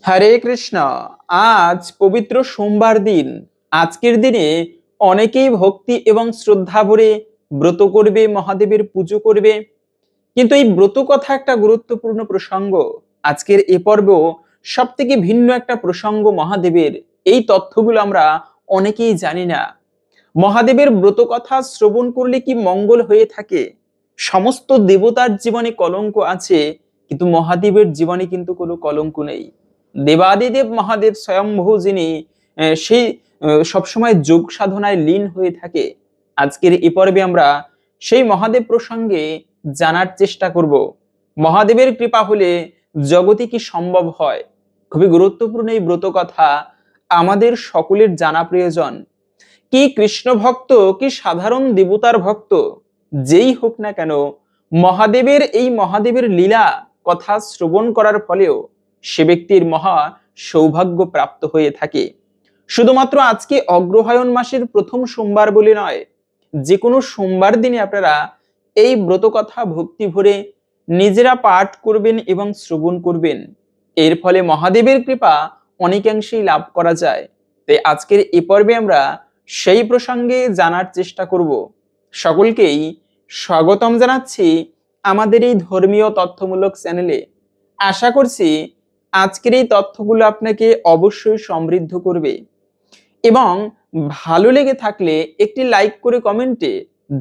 হরে কৃষ্ণ। আজ পবিত্র সোমবার দিন। আজকের দিনে অনেকেই ভক্তি এবং শ্রদ্ধা ভরে ব্রত করবে, মহাদেবের পুজো করবে। কিন্তু এই ব্রত কথা একটা গুরুত্বপূর্ণ প্রসঙ্গ। আজকের এ পর্বেও সব থেকে ভিন্ন একটা প্রসঙ্গ মহাদেবের। এই তথ্যগুলো আমরা অনেকেই জানি না। মহাদেবের ব্রত কথা শ্রবণ করলে কি মঙ্গল হয়ে থাকে? সমস্ত দেবতার জীবনে কলঙ্ক আছে, কিন্তু মহাদেবের জীবনে কিন্তু কোনো কলঙ্ক নেই। দেবাদিদেব মহাদেব স্বয়ম্ভু, যিনি সেই সবসময় যোগ সাধনায় লীন হয়ে থাকে। আজকের এই পর্বে আমরা সেই মহাদেব প্রসঙ্গে জানার চেষ্টা করব। মহাদেবের কৃপা হলে জগতে কি সম্ভব হয়? খুবই গুরুত্বপূর্ণ এই ব্রত কথা, আমাদের সকলের জানা প্রয়োজন। কি কৃষ্ণ ভক্ত, কি সাধারণ দেবতার ভক্ত, যেই হোক না কেন, মহাদেবের লীলা কথা শ্রবণ করার ফলেও সে ব্যক্তির মহা সৌভাগ্য প্রাপ্ত হয়ে থাকে। শুধুমাত্র আজকে অগ্রহায়ণ মাসের প্রথম সোমবার বলে নয়, যে কোনো সোমবার দিনে আপনারা এই ব্রত কথা ভক্তি ভরে নিজেরা পাঠ করবেন এবং শ্রবণ করবেন। এর ফলে মহাদেবের কৃপা অনেকাংশেই লাভ করা যায়। তাই আজকের এই পর্বে আমরা সেই প্রসঙ্গে জানার চেষ্টা করব। সকলকেই স্বাগতম জানাচ্ছি আমাদের এই ধর্মীয় তথ্যমূলক চ্যানেলে। আশা করছি আজকের এই তথ্যগুলো আপনাকে অবশ্যই সমৃদ্ধ করবে, এবং ভালো লেগে থাকলে একটি লাইক করে কমেন্টে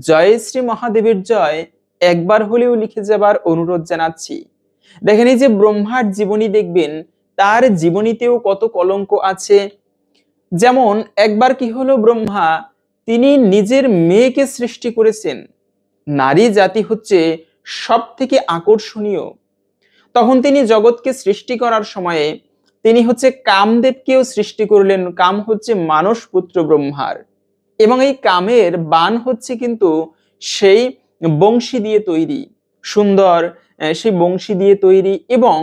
জয় শ্রী মহাদেবের জয় একবার হলেও লিখে যাবার অনুরোধ জানাচ্ছি। দেখেন, এই যে ব্রহ্মার জীবনী দেখবেন, তার জীবনীতেও কত কলঙ্ক আছে। যেমন একবার কি হলো, ব্রহ্মা তিনি নিজের মেয়েকে সৃষ্টি করেছেন। নারী জাতি হচ্ছে সব থেকে আকর্ষণীয়। তখন তিনি জগৎকে সৃষ্টি করার সময়ে তিনি হচ্ছে কামদেবকেও সৃষ্টি করলেন। কাম হচ্ছে মানস পুত্র ব্রহ্মার, এবং এই কামের বাণ হচ্ছে কিন্তু সেই বংশী দিয়ে তৈরি, সুন্দর সেই বংশী দিয়ে তৈরি। এবং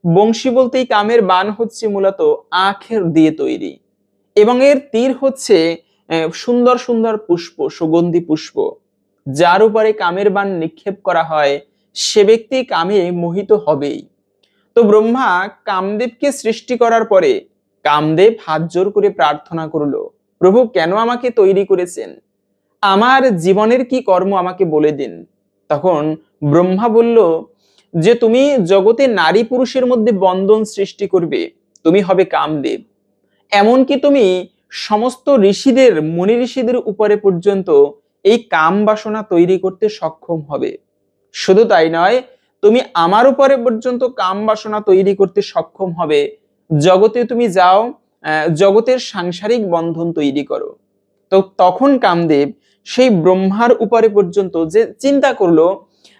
বংশী বলতেই কামের বাণ হচ্ছে মূলত আখের দিয়ে তৈরি, এবং এর তীর হচ্ছে সুন্দর সুন্দর পুষ্প, সুগন্ধি পুষ্প। যার উপরে কামের বাণ নিক্ষেপ করা হয়, সে ব্যক্তি কামে মোহিত হবেই। তো ব্রহ্মা কামদেবকে সৃষ্টি করার পরে কামদেব হাত জোর করে প্রার্থনা করলো, প্রভু কেন আমাকে তৈরি করেছেন? আমার জীবনের কি কর্ম আমাকে বলে দিন। তখন ব্রহ্মা বলল যে তুমি জগতে নারী পুরুষের মধ্যে বন্ধন সৃষ্টি করবে, তুমি হবে কামদেব। এমনকি তুমি সমস্ত ঋষিদের, মুনি ঋষিদের উপরে পর্যন্ত এই কাম বাসনা তৈরি করতে সক্ষম হবে। শুধু তাই নয়, তুমি আমার উপরে পর্যন্ত কাম বাসনা তৈরি করতে সক্ষম হবে। জগতে তুমি যাও, জগতের সাংসারিক বন্ধন তৈরি করো। তো তখন কামদেব সেই ব্রহ্মার উপরে পর্যন্ত যে চিন্তা করলো,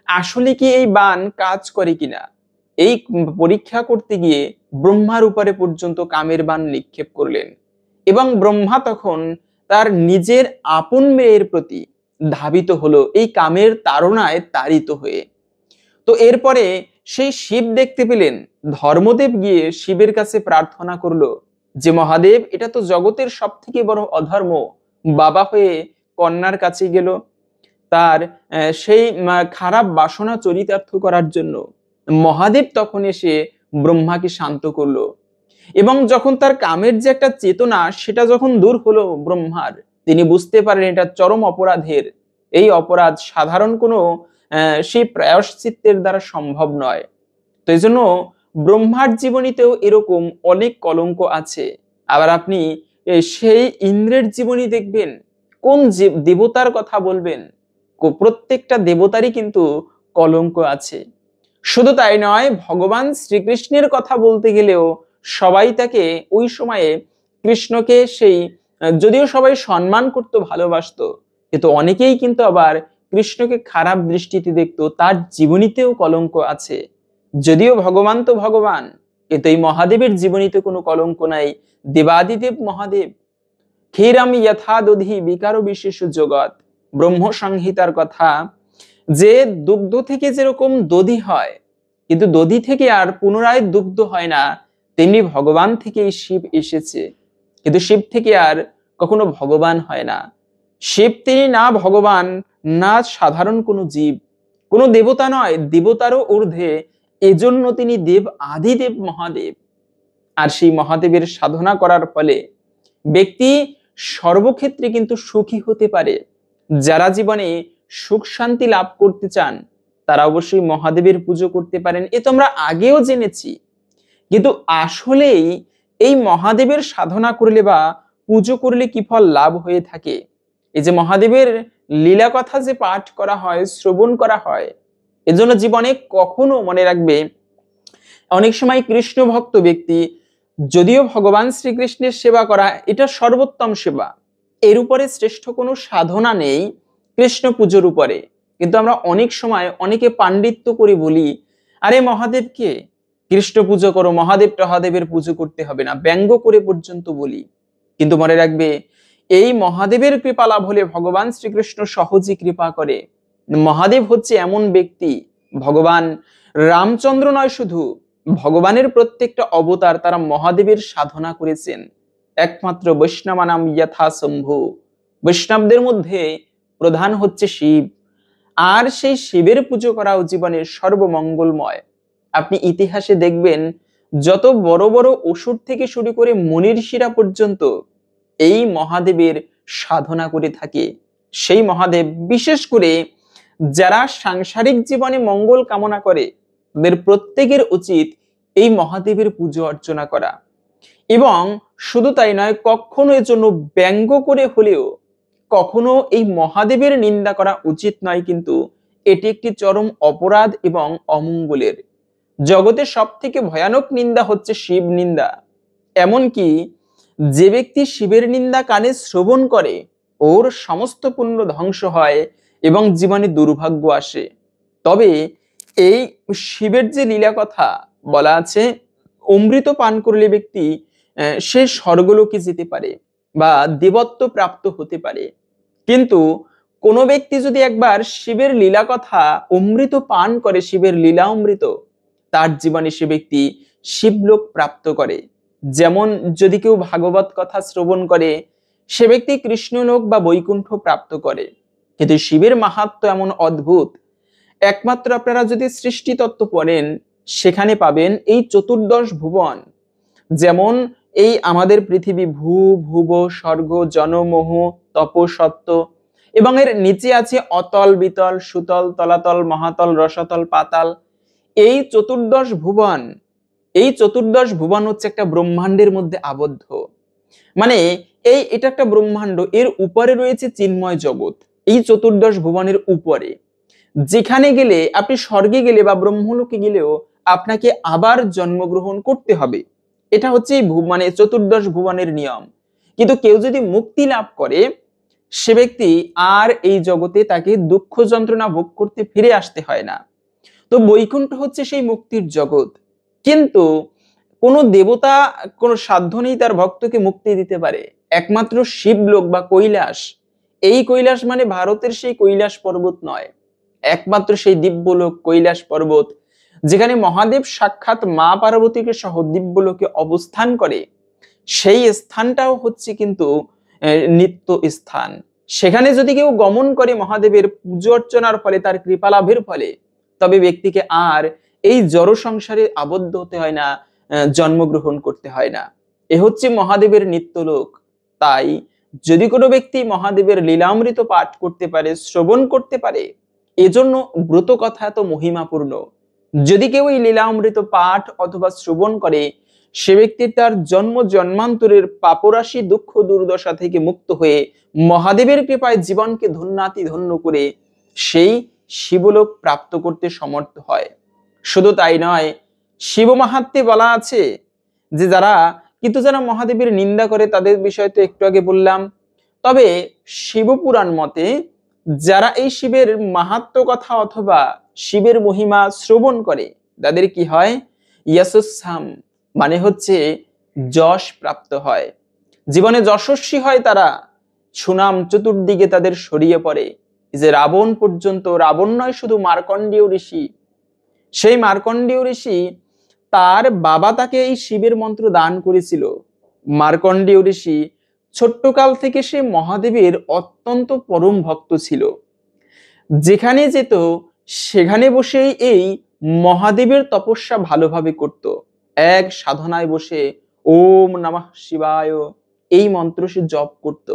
আসলে কি এই বাণ কাজ করে কিনা, এই পরীক্ষা করতে গিয়ে ব্রহ্মার উপরে পর্যন্ত কামের বাণ নিক্ষেপ করলেন। এবং ব্রহ্মা তখন তার নিজের আপন মেয়ের প্রতি ধাবিত হলো, এই কামের তাড়নায় তাড়িত হয়ে। তো এরপরে সেই শিব দেখতে পেলেন। ধর্মদেব গিয়ে শিবের কাছে প্রার্থনা করলো যে মহাদেব, এটা তো জগতের সব থেকে বড় অধর্ম। বাবা হয়ে কন্যার কাছে গেল তার সেই খারাপ বাসনা চরিতার্থ করার জন্য। মহাদেব তখন এসে ব্রহ্মাকে শান্ত করলো, এবং যখন তার কামের যে একটা চেতনা, সেটা যখন দূর হলো ব্রহ্মার, তিনি বুঝতে পারেন এটা চরম অপরাধের। এই অপরাধ সাধারণ কোনো সেই প্রায়শ্চিত্তের দ্বারা সম্ভব নয়। তো এই জন্য ব্রহ্মার জীবনীতেও এরকম অনেক কলঙ্ক আছে। আবার আপনি সেই ইন্দ্রের জীবনী দেখবেন, কোন দেবতার কথা বলবেন, প্রত্যেকটা দেবতারই কিন্তু কলঙ্ক আছে। শুধু তাই নয়, ভগবান শ্রীকৃষ্ণের কথা বলতে গেলেও সবাই তাকে ওই সময়ে কৃষ্ণকে সেই, যদিও সবাই সম্মান করত, ভালোবাসতো, কিন্তু অনেকেই কিন্তু আবার কৃষ্ণকে খারাপ দৃষ্টিতে দেখতো। তার জীবনীতেও কলঙ্ক আছে। যদিও ভগবান তো ভগবান, কিন্তু এই মহাদেবের জীবনীতে কোনো কলঙ্ক নাই। দেবাদিদেব মহাদেব, ক্ষীরম যথা দধি বিকার বিশেষ জগৎ, ব্রহ্ম সংহিতার কথা, যে দুগ্ধ থেকে যেরকম দধি হয়, কিন্তু দধি থেকে আর পুনরায় দুগ্ধ হয় না, তেমনি ভগবান থেকেই শিব এসেছে, কিন্তু শিব থেকে আর কখনো ভগবান হয় না। শিব তিনি না ভগবান, না সাধারণ কোনো জীব, কোনো দেবতা নয়, দেবতারও ঊর্ধ্বে। এজন্য তিনি দেব আদিদেব মহাদেব। আর সেই মহাদেবের সাধনা করার ফলে ব্যক্তি সর্বক্ষেত্রে কিন্তু সুখী হতে পারে। যারা জীবনে সুখ শান্তি লাভ করতে চান তারা অবশ্যই মহাদেবের পুজো করতে পারেন। এ তো আমরা আগেও জেনেছি, কিন্তু আসলেই এই মহাদেবের সাধনা করলে বা পুজো করলে কি ফল লাভ হয়ে থাকে, এই যে মহাদেবের লীলা কথা যে পাঠ করা হয়, শ্রবণ করা হয়, এজন্য জীবনে কখনো মনে রাখবে, অনেক সময় কৃষ্ণ ভক্ত ব্যক্তি, যদিও ভগবান শ্রীকৃষ্ণের সেবা করা এটা সর্বোত্তম সেবা, এর উপরে শ্রেষ্ঠ কোনো সাধনা নেই কৃষ্ণ পুজোর উপরে, কিন্তু আমরা অনেক সময় অনেকে পাণ্ডিত্য করে বলি, আরে মহাদেবকে কৃষ্ণ পুজো করো, মহাদেব টহাদেবের পুজো করতে হবে না, ব্যঙ্গ করে পর্যন্ত বলি। কিন্তু মনে রাখবে, এই মহাদেবের কৃপা লাভ হলে ভগবান শ্রীকৃষ্ণ সহজেই কৃপা করে। মহাদেব হচ্ছে এমন ব্যক্তি, ভগবান রামচন্দ্র নয় শুধু, ভগবানের প্রত্যেকটা অবতার তারা মহাদেবের সাধনা করেছেন। একমাত্র বৈষ্ণবানাম যথা শম্ভু, বৈষ্ণবদের মধ্যে প্রধান হচ্ছে শিব, আর সেই শিবের পুজো করাও জীবনের সর্বমঙ্গলময়। আপনি ইতিহাসে দেখবেন যত বড় বড় অসুর থেকে শুরু করে মুনি ঋষিরা পর্যন্ত এই মহাদেবের সাধনা করে থাকে। সেই মহাদেব বিশেষ করে যারা সাংসারিক জীবনে মঙ্গল কামনা করে তাদের প্রত্যেকের উচিত এই মহাদেবের পুজো অর্চনা করা, এবং শুধু তাই নয়, কখনো এর জন্য ব্যঙ্গ করে হলেও কখনো এই মহাদেবের নিন্দা করা উচিত নয়, কিন্তু এটি একটি চরম অপরাধ এবং অমঙ্গলের। জগতের সব থেকে ভয়ানক নিন্দা হচ্ছে শিব নিন্দা। এমনকি যে ব্যক্তি শিবের নিন্দা কানে শ্রবণ করে ওর সমস্ত পুণ্য ধ্বংস হয় এবং জীবনে দুর্ভাগ্য আসে। তবে এই শিবের যে লীলা কথা বলা আছে, অমৃত পান করলে ব্যক্তি সে স্বর্গলোকে যেতে পারে বা দেবত্ব প্রাপ্ত হতে পারে। কিন্তু কোনো ব্যক্তি যদি একবার শিবের লীলা কথা অমৃত পান করে, শিবের লীলা অমৃত, তার জীবনে সে ব্যক্তি শিবলোক প্রাপ্ত করে। যেমন যদি কেউ ভাগবত কথা শ্রবণ করে সে ব্যক্তি কৃষ্ণলোক বা বৈকুণ্ঠ প্রাপ্ত করে। কিন্তু শিবের মাহাত্ম্য এমন অদ্ভুত, একমাত্র আপনারা যদি সৃষ্টি তত্ত্ব পড়েন সেখানে পাবেন এই চতুর্দশ ভুবন, যেমন এই আমাদের পৃথিবী, ভূ ভুব স্বর্গ জনমোহ তপ সত্য, এবং এর নিচে আছে অতল বিতল সুতল তলাতল মহাতল রসাতল পাতাল। এই চতুর্দশ ভুবন, এই চতুর্দশ ভুবন হচ্ছে একটা ব্রহ্মাণ্ডের মধ্যে আবদ্ধ। মানে এটা একটা ব্রহ্মাণ্ড, এর উপরে রয়েছে চিন্ময় জগৎ। এই চতুর্দশ ভুবনের উপরে যেখানে গেলে আপনি স্বর্গে গেলে বা ব্রহ্মলোকে গেলেও আপনাকে আবার জন্মগ্রহণ করতে হবে। এটা হচ্ছে মানে চতুর্দশ ভুবনের নিয়ম। কিন্তু কেউ যদি মুক্তি লাভ করে সে ব্যক্তি আর এই জগতে তাকে দুঃখ যন্ত্রণা ভোগ করতে ফিরে আসতে হয় না। তো বৈকুণ্ঠ হচ্ছে সেই মুক্তির জগৎ। কিন্তু কোন দেবতা কোন সাধ্য নেই তার ভক্তকে মুক্তি দিতে পারে, একমাত্র শিবলোক বা কৈলাস। এই কৈলাস মানে ভারতের সেই কৈলাস পর্বত নয়, একমাত্র সেই দিব্যলোক কৈলাস পর্বত, যেখানে মহাদেব সাক্ষাৎ মা পার্বতীকে সহ দিব্যলোকে অবস্থান করে। সেই স্থানটাও হচ্ছে কিন্তু নিত্য স্থান। সেখানে যদি কেউ গমন করে মহাদেবের পূজা অর্চনার ফলে, তার কৃপা লাভের ফলে, তবে ব্যক্তিকে আর এই জড় সংসারে আবদ্ধ হতে হয় না, জন্মগ্রহণ করতে হয় না। এ হচ্ছে মহাদেবের নিত্যলোক। তাই যদি কোনো ব্যক্তি মহাদেবের লীলামৃত পাঠ করতে পারে, শ্রবণ করতে পারে, এজন্য ব্রত কথা এত মহিমাপূর্ণ। যদি কেউ এই লীলামৃত পাঠ অথবা শ্রবণ করে সে ব্যক্তি তার জন্ম জন্মান্তরের পাপরাশি দুঃখ দুর্দশা থেকে মুক্ত হয়ে মহাদেবের কৃপায় জীবনকে ধন্যাতি ধন্য করে সেই শিবলোক প্রাপ্ত করতে সমর্থ হয়। শুধু তাই নয়, শিব মাহাত্ম্যে বলা আছে যে যারা মহাদেবের নিন্দা করে তাদের বিষয় তো একটু আগে বললাম। তবে শিবপুরাণ মতে যারা এই শিবের মাহাত্ম্য কথা অথবা শিবের মহিমা শ্রবণ করে তাদের কি হয়, যশস্যাম মানে হচ্ছে যশ প্রাপ্ত হয়, জীবনে যশস্বী হয় তারা, সুনাম চতুর্দিকে তাদের ছড়িয়ে পড়ে। যে রাবণ পর্যন্ত, রাবণ নয় শুধু মার্কণ্ডেয় ঋষি, সেই মার্কণ্ডেয় ঋষি তার বাবা তাকে এই শিবের মন্ত্র দান করেছিল। মার্কণ্ডেয় ঋষি ছোট্টকাল থেকে সে মহাদেবের অত্যন্ত পরম ভক্ত ছিল। যেখানে যেত সেখানে বসেই এই মহাদেবের তপস্যা ভালোভাবে করত। এক সাধনায় বসে ওম নমঃ শিবায় এই মন্ত্র সে জপ করত।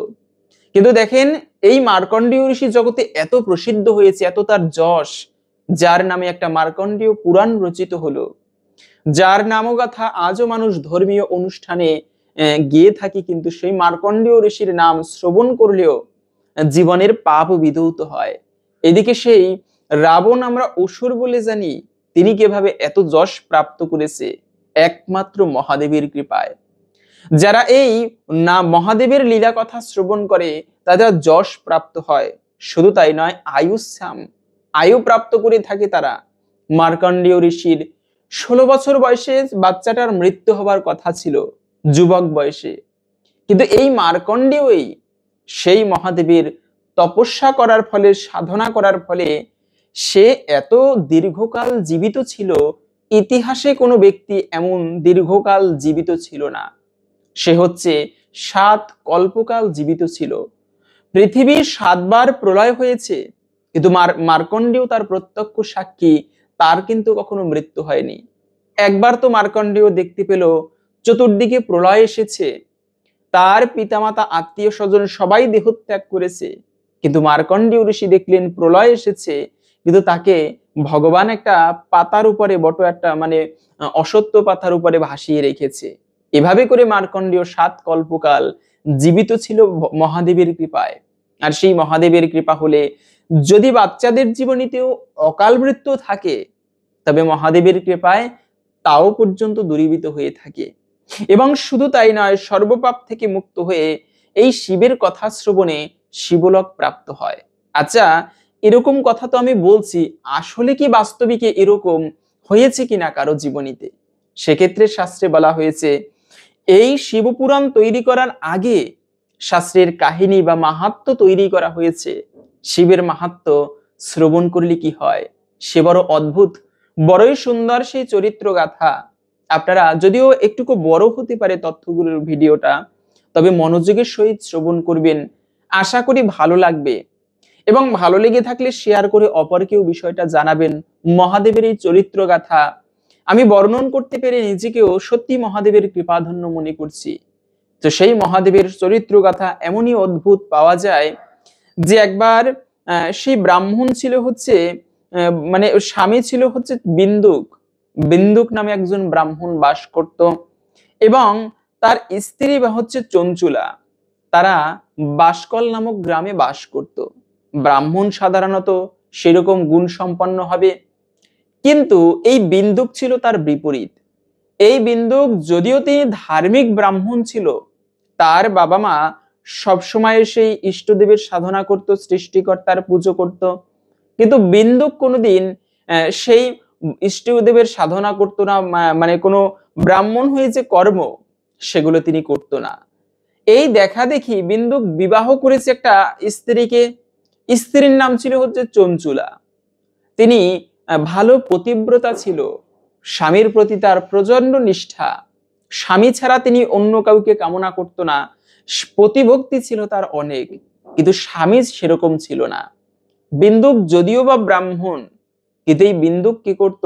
কিন্তু দেখেন এই মার্কণ্ডেয় ঋষি জগতে এত প্রসিদ্ধ হয়েছে, এত তার যশ, যার নামে একটা মার্কণ্ডেয় পুরাণ রচিত হলো, যার নামগাথা আজও মানুষ ধর্মীয় অনুষ্ঠানে গেয়ে থাকে, কিন্তু সেই মার্কণ্ডেয় ঋষির নাম শ্রবণ করলেও জীবনের পাপ বিধৌত হয়। এদিকে সেই রাবণ আমরা অসুর বলে জানি, তিনি কিভাবে এত যশ প্রাপ্ত করেছে? একমাত্র মহাদেবের কৃপায়। যারা এই না মহাদেবের লীলা কথা শ্রবণ করে তাদের যশ প্রাপ্ত হয়। শুধু তাই নয়, আয়ুষ্যাম, আয়ু প্রাপ্ত করে থাকে তারা। মার্কণ্ডেয় ঋষির 16 বছর বয়সে বাচ্চাটার মৃত্যু হবার কথা ছিল, যুবক বয়সে, কিন্তু এই মার্কণ্ডেয়ই সেই মহাদেবের তপস্যা করার ফলে, সাধনা করার ফলে সে এত দীর্ঘকাল জীবিত ছিল। ইতিহাসে কোনো ব্যক্তি এমন দীর্ঘকাল জীবিত ছিল না। সে হচ্ছে 7 কল্পকাল জীবিত ছিল। পৃথিবীর 7 বার প্রলয় হয়েছে, কিন্তু মার্কণ্ডেয় তার প্রত্যক্ষ সাক্ষী, তার কিন্তু কখনো মৃত্যু হয়নি। একবার তো মার্কণ্ডেয় দেখতে পেল চতুর্দিকে প্রলয় এসেছে, তার পিতামাতা আত্মীয় স্বজন সবাই দেহত্যাগ করেছে, কিন্তু মার্কণ্ডেয় ঋষি দেখলেন প্রলয় এসেছে, কিন্তু তাকে ভগবান একটা পাতার উপরে, একটা অসত্য পাতার উপরে ভাসিয়ে রেখেছে। এভাবে করে মার্কণ্ডেয় 7 কল্পকাল জীবিত ছিল মহাদেবের কৃপায়। আর সেই মহাদেবের কৃপা হলে যদি বাচ্চাদের জীবনীতেও অকাল মৃত্যু থাকে, তবে মহাদেবের কৃপায় তাও পর্যন্ত দূরীভূত হয়ে থাকে। এবং শুধু তাই নয়, সর্বপাপ থেকে মুক্ত হয়ে এই শিবের কথা শ্রবণে শিবলোক প্রাপ্ত হয়। আচ্ছা, এরকম কথা তো আমি বলছি, আসলে কি বাস্তবিকে এরকম হয়েছে কিনা কারো জীবনীতে? সেক্ষেত্রে শাস্ত্রে বলা হয়েছে, এই শিবপুরাণ তৈরি করার আগে শাস্ত্রের কাহিনী বা মাহাত্ম্য তৈরি করা হয়েছে। শিবের মাহাত্ম্য শ্রবণ করলে কি হয়, সে বড় অদ্ভুত, বড়ই সুন্দর সেই চরিত্র গাথা। আপনারা যদিও একটুকু বড় হতে পারে তথ্যগুলোর ভিডিওটা, তবে মনোযোগের সহিত শ্রবণ করবেন, আশা করি ভালো লাগবে। এবং ভালো লেগে থাকলে শেয়ার করে অপরকেও বিষয়টা জানাবেন। মহাদেবের এই চরিত্র গাথা আমি বর্ণন করতে পেরে নিজেকেও সত্যি মহাদেবের কৃপাধন্য মনে করছি। তো সেই মহাদেবের চরিত্র গাথা এমনই অদ্ভুত পাওয়া যায় যে একবার সেই ব্রাহ্মণ ছিল হচ্ছে স্বামী ছিল হচ্ছে বিন্দুক। বিন্দুক নামে একজন ব্রাহ্মণ বাস করত, এবং তার স্ত্রী হচ্ছে চঞ্চুলা। তারা বাসকল নামক গ্রামে বাস করত। ব্রাহ্মণ সাধারণত সেরকম গুণ সম্পন্ন হবে, কিন্তু এই বিন্দুক ছিল তার বিপরীত। এই বিন্দুক যদিও তিনি ধার্মিক ব্রাহ্মণ ছিল, তার বাবা মা সবসময় সেই ইষ্টদেবের সাধনা করত, সৃষ্টিকর্তার পুজো করত, কিন্তু বিন্দুক কোনোদিন সেই ইষ্টদেবের সাধনা করত না, কোনো ব্রাহ্মণ হয়ে যে কর্ম সেগুলো তিনি করত না। এই দেখা দেখি বিন্দুক বিবাহ করেছে একটা স্ত্রীকে। স্ত্রীর নাম ছিল হচ্ছে চঞ্চুলা। তিনি ভালো পতিব্রতা ছিল, স্বামীর প্রতি তার প্রচন্ড নিষ্ঠা, স্বামী ছাড়া তিনি অন্য কাউকে কামনা করত না, প্রতিভক্তি ছিল তার অনেক, কিন্তু স্বামী সেরকম ছিল না। বিন্দুক যদিও বা ব্রাহ্মণ, কিন্তু এই বিন্দুক কি করত,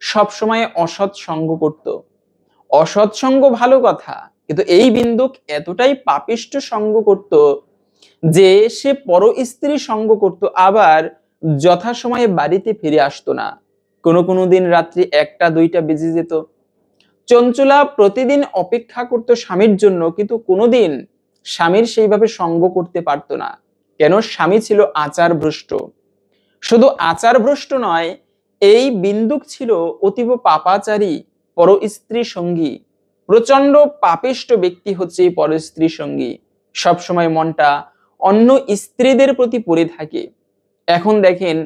সবসময় অসৎ সঙ্গ করত। অসৎ সঙ্গ ভালো কথা, কিন্তু এই বিন্দুক এতটাই পাপিষ্ঠ সঙ্গ করত যে সে পর স্ত্রী সঙ্গ করত, আবার যথাসময়ে বাড়িতে ফিরে আসতো না। কোনো দিন রাত্রি 1টা 2টা বেজে যেত। চঞ্চুলা প্রতিদিন অপেক্ষা করত স্বামীর জন্য, কিন্তু কোনোদিন স্বামীর সেইভাবে সঙ্গ করতে পারতো না। কেন? স্বামী ছিল আচার ভ্রষ্ট। শুধু আচার ভ্রষ্ট নয়, এই বিন্দুক ছিল অতীব পাপাচারী, পর স্ত্রী সঙ্গী। প্রচন্ড পাপিষ্ঠ ব্যক্তি হচ্ছে এই পর স্ত্রী সঙ্গী। সবসময় মনটা অন্য স্ত্রীদের প্রতি পড়ে থাকে। এখন দেখেন,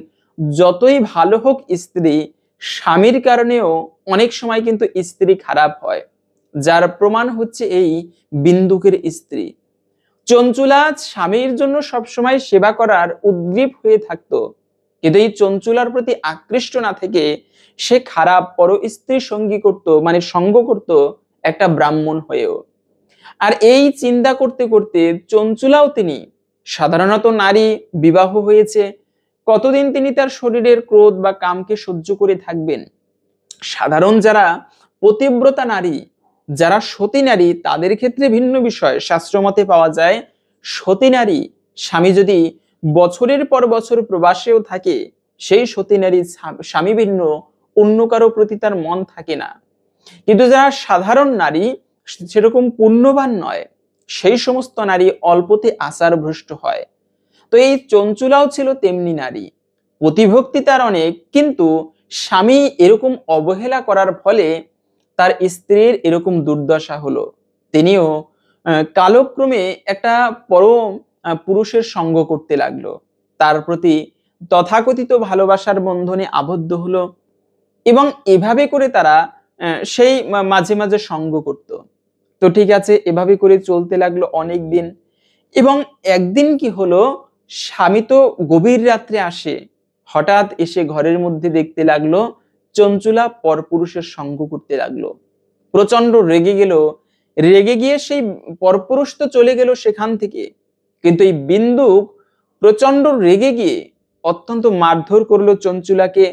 যতই ভালো হোক স্ত্রী, স্বামীর কারণেও অনেক সময় কিন্তু স্ত্রী খারাপ হয়, যার প্রমাণ হচ্ছে এই বিন্দুকের স্ত্রী। চঞ্চুলা স্বামীর জন্য সবসময় সেবা করার উদ্গ্রীব হয়ে থাকতো, কিন্তু এই চঞ্চুলার প্রতি আকৃষ্ট না থেকে সে খারাপ পর স্ত্রী সঙ্গী করত, সঙ্গ করত একটা ব্রাহ্মণ হয়েও। আর এই চিন্তা করতে করতে চঞ্চুলাও, তিনি সাধারণত নারী, বিবাহ হয়েছে, কতদিন তিনি তার শরীরের ক্রোধ বা কামকে সহ্য করে থাকবেন। সাধারণ যারা পতিব্রতা নারী, যারা সতী নারী তাদের ক্ষেত্রে ভিন্ন বিষয়। শাস্ত্রমতে পাওয়া যায় সতী নারী স্বামী যদি বছরের পর বছর প্রবাসেও থাকে, সেই সতী নারী স্বামী ভিন্ন অন্য কারো প্রতি তার মন থাকে না। কিন্তু যারা সাধারণ নারী, সেরকম পুণ্যবান নয়, সেই সমস্ত নারী অল্পতে আচার ভ্রষ্ট হয়। তো এই চঞ্চুলাও ছিল তেমনি নারী, প্রতিভক্তি তার অনেক, কিন্তু স্বামী এরকম অবহেলা করার ফলে তার স্ত্রীর এরকম দুর্দশা হলো। তিনিও কালক্রমে একটা পরম পুরুষের সঙ্গ করতে লাগলো, তার প্রতি তথাকথিত ভালোবাসার বন্ধনে আবদ্ধ হলো, এবং এভাবে করে তারা সেই মাঝে মাঝে সঙ্গ করত। তো ঠিক আছে, এভাবে করে চলতে লাগলো অনেক দিন। এবং একদিন কি হলো, স্বামী তো গভীর রাত্রে আসে, হঠাৎ এসে ঘরের মধ্যে দেখতে লাগলো চঞ্চুলা পরপুরুষের সঙ্গ করতে লাগলো। প্রচন্ড রেগে গেল, রেগে গিয়ে সেই পরপুরুষ তো চলে গেল সেখান থেকে, কিন্তু এই বিন্দুক প্রচন্ড রেগে গিয়ে অত্যন্ত মারধর করলো চঞ্চুলাকে।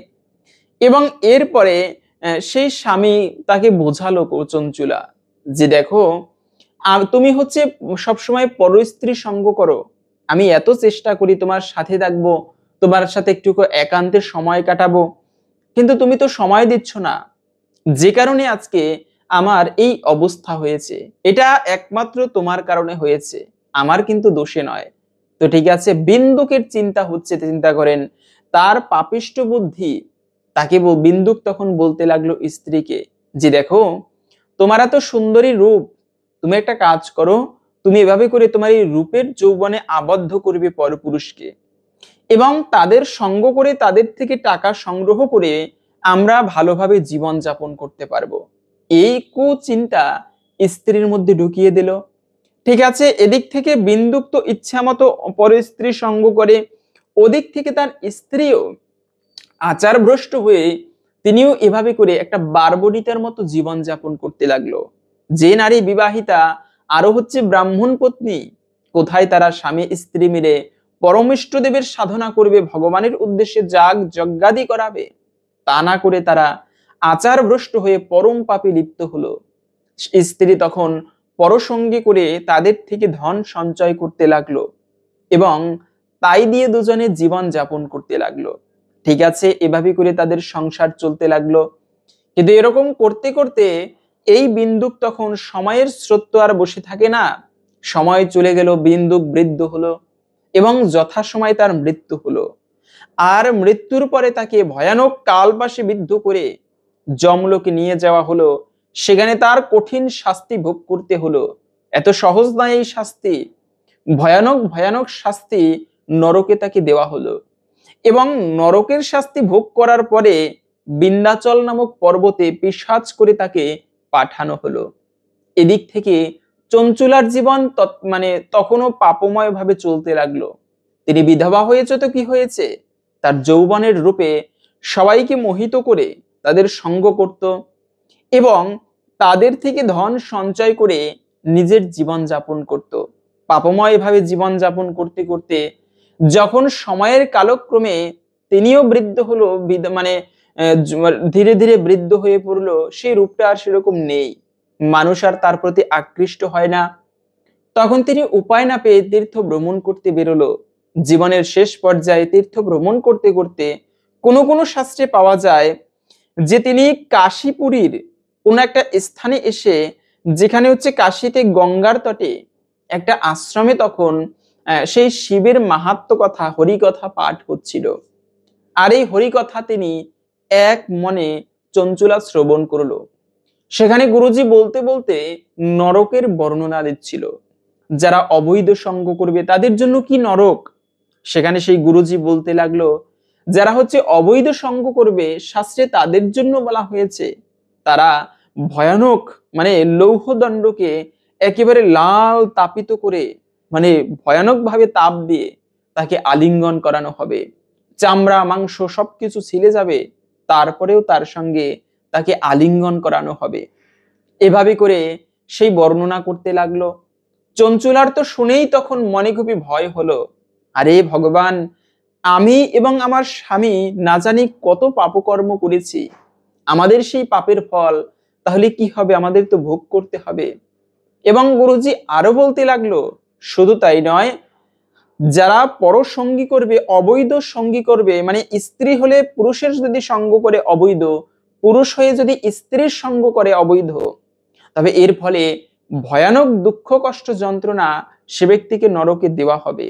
এবং এরপরে সেই স্বামী তাকে বোঝালো চঞ্চুলা যে দেখো, তুমি হচ্ছে সবসময় পরস্ত্রী সঙ্গ করো, আমি এত চেষ্টা করি তোমার সাথে থাকবো, তোমার সাথে একটু একান্তে সময় কাটাবো, কিন্তু তুমি তো সময় দিচ্ছ না, যে কারণে আজকে আমার এই অবস্থা হয়েছে। এটা একমাত্র তোমার কারণে হয়েছে, আমার কিন্তু দোষে নয়। তো ঠিক আছে, বিন্দুকের চিন্তা হচ্ছে, চিন্তা করেন তার পাপিষ্ঠ বুদ্ধি, তাকে বিন্দুক তখন বলতে লাগলো স্ত্রীকে যে দেখো, তোমার এত সুন্দরী রূপ, তুমি একটা কাজ করো, তুমি এভাবে করে তোমার এই রূপের যৌবনে আবদ্ধ করবে পরপুরুষকে, এবং তাদের সঙ্গ করে তাদের থেকে টাকা সংগ্রহ করে আমরা ভালোভাবে জীবন যাপন করতে পারবো। এই কুচিন্তা স্ত্রীর মধ্যে ঢুকিয়ে দিল। ঠিক আছে, এদিক থেকে বিন্দুক তো ইচ্ছা মতো পরস্ত্রী সঙ্গ করে, ওদিক থেকে তার স্ত্রীও আচার ভ্রষ্ট হয়ে তিনিও এভাবে করে একটা বারবনিতার মতো জীবন যাপন করতে লাগলো। যে নারী বিবাহিতা আরো হচ্ছে ব্রাহ্মণ পত্নী, কোথায় তারা স্বামী স্ত্রী মিলে পরমেষ্ট দেবের সাধনা করবে, ভগবানের উদ্দেশ্যে যাগ যজ্ঞাদি করাবে, তা না করে তারা আচার ভ্রষ্ট হয়ে পরম পাপে লিপ্ত হলো। স্ত্রী তখন পরসঙ্গী করে তাদের থেকে ধন সঞ্চয় করতে লাগলো, এবং তাই দিয়ে দুজনে জীবন যাপন করতে লাগলো। ঠিক আছে, এভাবে করে তাদের সংসার চলতে লাগলো। কিন্তু এরকম করতে করতে এই বিন্দুক তখন সময়ের স্রোত আর বসে থাকে না, সময় চলে গেল, বিন্দুক বৃদ্ধ হলো এবং যথাসময় তার মৃত্যু হলো। আর মৃত্যুর পরে তাকে ভয়ানক কালপাশে বিদ্ধ করে যমলোকে নিয়ে যাওয়া হলো, সেখানে তার কঠিন শাস্তি ভোগ করতে হলো। এত সহজ নয় এই শাস্তি, ভয়ানক ভয়ানক শাস্তি নরকে তাকে দেওয়া হলো। এবং নরকের শাস্তি ভোগ করার পরে বিন্ধ্যাচল নামক পর্বতে পিশাচ করে তাকে পাঠানো হলো। এদিক থেকে চঞ্চুলার জীবন তখনও পাপময় ভাবে চলতে লাগলো। তিনি বিধবা হয়েছে তো কি হয়েছে, তার যৌবনের রূপে সবাইকে মোহিত করে তাদের সঙ্গ করত, এবং তাদের থেকে ধন সঞ্চয় করে নিজের জীবন যাপন করত। পাপময় ভাবে জীবন যাপন করতে করতে যখন সময়ের কালক্রমে তিনিও বৃদ্ধ হলো, ধীরে ধীরে বৃদ্ধ হয়ে পড়লো, সেই রূপটা আর সেরকম নেই, মানুষ আর তার প্রতি আকৃষ্ট হয় না। তখন তিনি উপায় না পেয়ে তীর্থ ভ্রমণ করতে বেরোলো। জীবনের শেষ পর্যায়ে তীর্থ ভ্রমণ করতে করতে কোনো কোনো শাস্ত্রে পাওয়া যায় যে তিনি কাশীপুরীর কোন একটা স্থানে এসে, যেখানে হচ্ছে কাশীতে গঙ্গার তটে একটা আশ্রমে তখন সেই শিবের মাহাত্ম্য কথা, হরিকথা পাঠ হচ্ছিল। আর এই হরিকথা তিনি এক মনে চঞ্চুলা শ্রবণ করলো। সেখানে গুরুজি বলতে বলতে নরকের বর্ণনা দিচ্ছিল, যারা অবৈধ সঙ্গ করবে তাদের জন্য কি নরক। সেখানে সেই গুরুজি বলতে লাগলো, যারা হচ্ছে অবৈধ সঙ্গ করবে শাস্ত্রে তাদের জন্য বলা হয়েছে, তারা ভয়ানক লৌহদণ্ডকে একেবারে লাল তাপিত করে, ভয়ানক ভাবে তাপ দিয়ে তাকে আলিঙ্গন করানো হবে, চামড়া মাংস সবকিছু ছিলে যাবে, তারপরেও তার সঙ্গে তাকে আলিঙ্গন করানো হবে। এভাবে করে সেই বর্ণনা করতে লাগলো। চঞ্চুলার তো শুনেই তখন মনে খুবই ভয় হলো, আরে ভগবান, আমি এবং আমার স্বামী না জানি কত পাপকর্ম করেছি, আমাদের সেই পাপের ফল তাহলে কি হবে, আমাদের তো ভোগ করতে হবে। এবং গুরুজি আরো বলতে লাগলো, শুধু তাই নয়, যারা পরসঙ্গী করবে, অবৈধ সঙ্গী করবে, মানে স্ত্রী হলে পুরুষের যদি সঙ্গ করে অবৈধ, পুরুষ হয়ে যদি স্ত্রীর সঙ্গ করে অবৈধ, তবে এর ফলে ভয়ানক দুঃখ কষ্ট যন্ত্রণা সে ব্যক্তিকে নরকে দেওয়া হবে।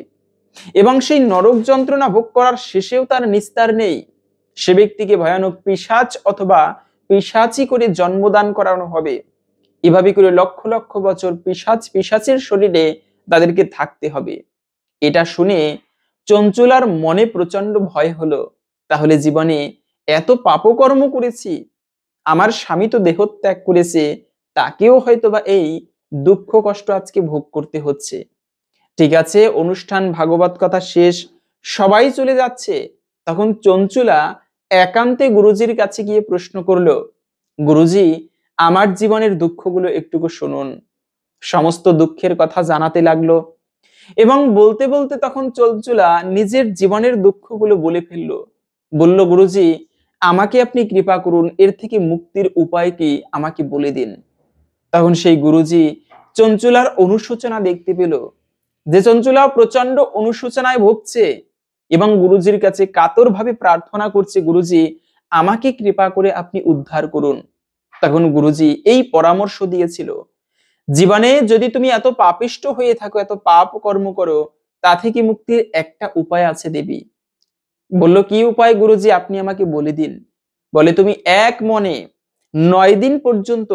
এবং সেই নরক যন্ত্রণা ভোগ করার শেষেও তার নিস্তার নেই। সে ব্যক্তিকে ভয়ানক পিশাচ অথবা পিশাচি করে জন্মদান করানো হবে। এভাবে করে লক্ষ লক্ষ বছর পিশাচের শরীরে তাদেরকে থাকতে হবে। এটা শুনে চঞ্চলার মনে প্রচন্ড ভয় হলো। তাহলে জীবনে এত পাপকর্ম করেছি, আমার স্বামী তো দেহত্যাগ করেছে, তাকেও হয়তোবা এই দুঃখ কষ্ট আজকে ভোগ করতে হচ্ছে। ঠিক আছে, অনুষ্ঠান ভাগবত কথা শেষ, সবাই চলে যাচ্ছে। তখন চঞ্চুলা একান্তে গুরুজির কাছে গিয়ে প্রশ্ন করলো, গুরুজি, আমার জীবনের দুঃখগুলো একটুকু শুনুন। সমস্ত দুঃখের কথা জানাতে লাগলো। এবং বলতে বলতে তখন চঞ্চুলা নিজের জীবনের দুঃখগুলো বলে ফেললো। বলল, গুরুজি, আমাকে আপনি কৃপা করুন, এর থেকে মুক্তির উপায় কি আমাকে বলে দিন। তখন সেই গুরুজি চঞ্চুলার অনুশোচনা দেখতে পেল, যে চঞ্চুলা প্রচন্ড অনুশোচনায় ভুগছে এবং গুরুজির কাছে কাতরভাবে প্রার্থনা করছে, গুরুজি, আমাকে কৃপা করে আপনি উদ্ধার করুন। তখন গুরুজি এই পরামর্শ দিয়েছিল, জীবনে যদি তুমি এত পাপিষ্ট হয়ে থাকো, এত পাপ কর্ম করো, তা থেকে মুক্তির একটা উপায় আছে দেবী। বলল, কি উপায় গুরুজি, আপনি আমাকে বলে দিন। বলে, তুমি এক মনে 9 দিন পর্যন্ত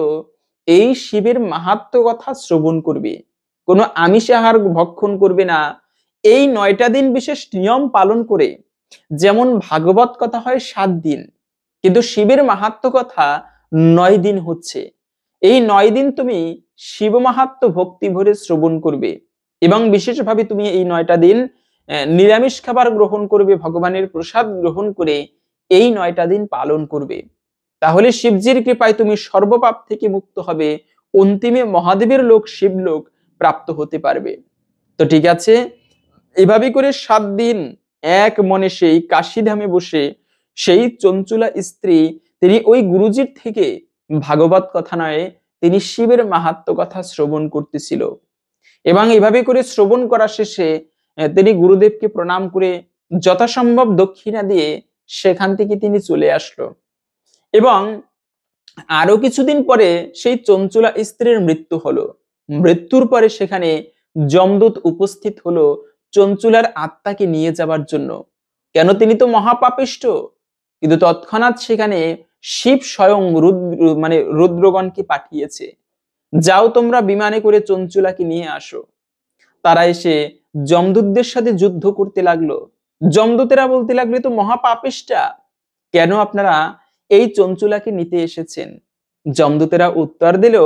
এই শিবের মাহাত্ম্য কথা শ্রবণ করবে, কোনো আমিষ আহার ভক্ষণ করবে না। এই 9টা দিন বিশেষ নিয়ম পালন করে, যেমন ভাগবত কথা হয় 7 দিন, কিন্তু শিবের মাহাত্ম্য কথা 9 দিন হচ্ছে। এই 9 দিন তুমি শিব মাহাত্ম্য ভক্তি ভরে শ্রবণ করবে এবং বিশেষভাবে তুমি এই 9টা দিন নিরামিষ খাবার গ্রহণ করবে, ভগবানের প্রসাদ গ্রহণ করে এই 9টা দিন পালন করবে। তাহলে শিবজির কৃপায় তুমি সর্বপাপ থেকে মুক্ত হবে, অন্তিমে মহাদেবের লোক শিবলোক প্রাপ্ত হতে পারবে। তো ঠিক আছে, এভাবে করে 7 দিন এক মনে সেই কাশীধামে বসে সেই চঞ্চুলা স্ত্রী, তিনি ওই গুরুজির থেকে ভাগবত কথা নয়, তিনি শিবের মাহাত্ম্য কথা শ্রবণ করতেছিল। এবং এভাবে করে শ্রবণ করা শেষে তিনি গুরুদেবকে প্রণাম করে যথাসম্ভব দক্ষিণা দিয়ে সেখান থেকে তিনি চলে আসলো। এবং আরো কিছুদিন পরে সেই চঞ্চুলা স্ত্রীর মৃত্যু হলো। মৃত্যুর পরে সেখানে যমদূত উপস্থিত হলো চঞ্চুলার আত্মাকে নিয়ে যাবার জন্য। কেন, তিনি তো মহাপাপিষ্ট। কিন্তু তৎক্ষণাৎ সেখানে শিব স্বয়ং রুদ্রগণকে পাঠিয়েছে, যাও তোমরা বিমানে করে চঞ্চুলাকে নিয়ে আসো। তারা এসে যমদূতদের সাথে যুদ্ধ করতে লাগলো। যমদূতেরা বলতে লাগলো, তো মহাপাপিষ্টা, কেন আপনারা এই চঞ্চুলাকে নিতে এসেছেন? যমদূতেরা উত্তর দিল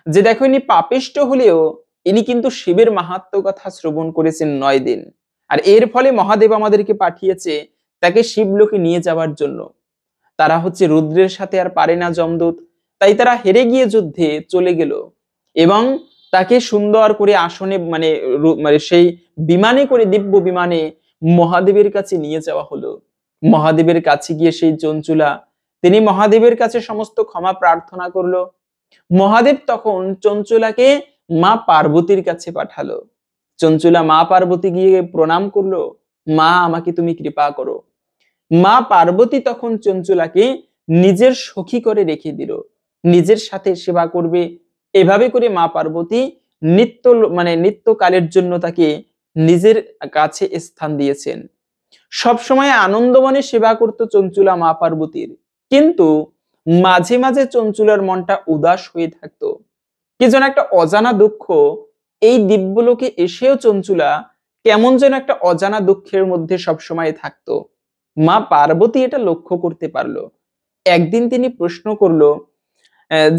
যে, দেখো, ইনি পাপিষ্ট হলেও ইনি কিন্তু শিবের মাহাত্ম্য কথা শ্রবণ করেছেন 9 দিন, আর এর ফলে মহাদেব আমাদেরকে পাঠিয়েছে তাকে শিবলোকে নিয়ে যাওয়ার জন্য। তারা হচ্ছে রুদ্রের সাথে আর পারে না যমদূত, তাই তারা হেরে গিয়ে যুদ্ধে চলে গেল এবং তাকে সুন্দর করে আসনে মানে সেই বিমানে করে, দিব্য বিমানে মহাদেবের কাছে নিয়ে যাওয়া হলো। মহাদেবের কাছে গিয়ে সেই চঞ্চুলা তিনি মহাদেবের কাছে সমস্ত ক্ষমা প্রার্থনা করলো। মহাদেব তখন চঞ্চুলাকে মা পার্বতীর কাছে পাঠালো। চঞ্চুলা মা পার্বতী গিয়ে প্রণাম করলো, মা, আমাকে তুমি কৃপা করো। মা পার্বতী তখন চঞ্চুলাকে নিজের সখী করে রেখে দিল, নিজের সাথে সেবা করবে। এভাবে করে মা পার্বতী নিত্যকালের জন্য তাকে নিজের কাছে স্থান দিয়েছেন। সব সময় আনন্দমনে সেবা করত চঞ্চুলা মা পার্বতীর, কিন্তু মাঝে মাঝে চঞ্চুলার মনটা উদাস হয়ে থাকতো। কি যেন একটা অজানা দুঃখ এই দিব্যলোকে এসেও চঞ্চুলা কেমন যেন একটা অজানা দুঃখের মধ্যে সবসময় থাকতো। মা পার্বতী এটা লক্ষ্য করতে পারলো। একদিন তিনি প্রশ্ন করলো